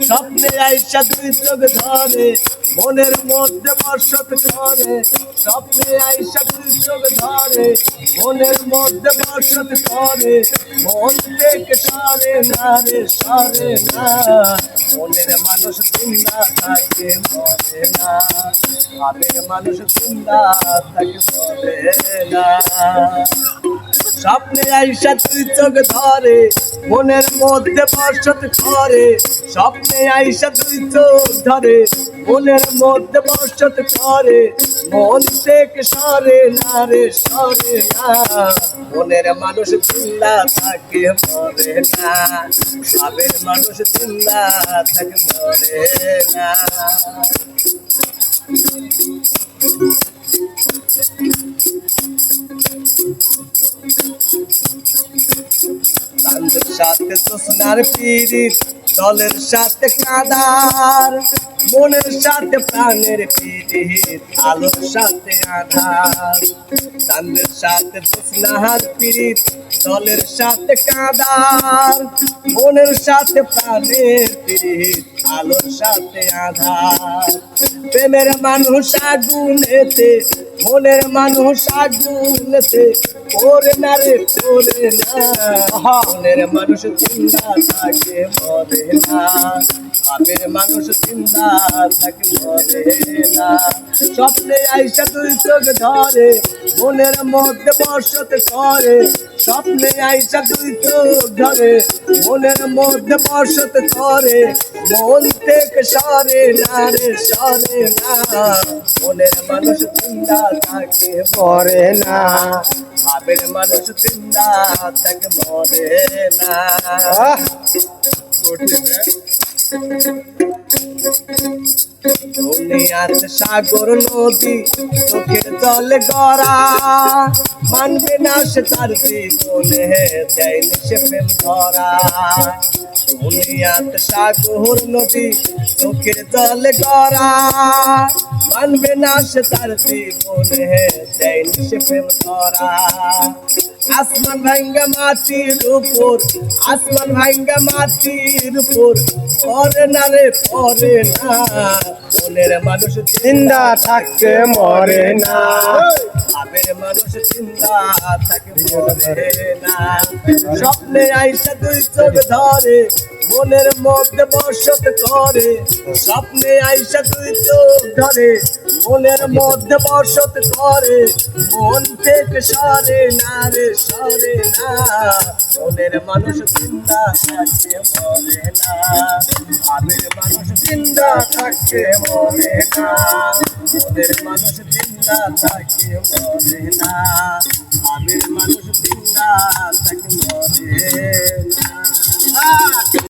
স্বপ্নে আইসা দুই চোখ ধরে মনের মধ্যে বসত করে স্বপ্নে আইসা দুই চোখ ধরে মনের মধ্যে বসত করে মন থেকে সরে না রে সরে না মনের মানুষ জিন্দা থাকে মরে না ভাবের মানুষ জিন্দা থাকে মরে না স্বপ্নে আইসা তুই চোখ ধরে মনের মধ্যে বসত করে স্বপ্নে আইসা তুই চোখ ধরে মনের মধ্যে বসত করে মন থেকে সরে না রে সরে না মনের মানুষ জিন্দা থাকে মরে না ভাবের মানুষ জিন্দা থাকে মরে না চাঁদের সাথে জোছনার পিরিত জলের সাথে কাদার মনের সাথে প্রাণের পিরিত আলোর সাথে আধার চাঁদের সাথে জোছনার পিরিত জলের সাথে কাদার মনের সাথে প্রাণের পিরিত আলোর সাথে আধার প্রেমের মানুষ আগুনেতে মনের মানুষ আগুনেতে ওরে না রে ওরে না মনের মানুষ জিন্দা থাকে মরে না ভাবের মানুষ জিন্দা থাকে মরে না স্বপ্নে আইসা তুই চোখ ধরে মনের মধ্যে বসত করে স্বপ্নে আইসা তুই চোখ ধরে মনের মধ্যে বসত করে মন থেকে সরে না রে সরে না মনের মানুষ জিন্দা থাকে মরে না ভাবের মানুষ জিন্দা থাকে মরে না দুনিয়াতে সাগর নদী চোখের জলে গড়া মানবে না সে তার জীবনে দেয়নি সে প্রেম ধরা দুনিয়াতে সাগর নদী চোখের জলে গড়া মানবে না সে তার জীবনে দেয়নি সে প্রেম ধরা আসমান ভাঙ্গা মাটির উপর আসমান ভাঙ্গা মাটির উপর পরে না রে পরে না মনের মানুষ জিন্দা থাকে মরে না ভাবের মানুষ জিন্দা থাকে মরে না স্বপ্নে আইসা দুই চোখ ধরে মনের মধ্যে বসত করে স্বপ্নে আইসা দুই চোখ ধরে মনের মধ্যে বসত করে মন থেকে সরে না রে সরে না মনের মানুষ জিন্দা থাকে মরে না ভাবের মানুষ জিন্দা থাকে মরে না মনের মানুষ জিন্দা থাকে মরে না ভাবের মানুষ জিন্দা থাকে মরে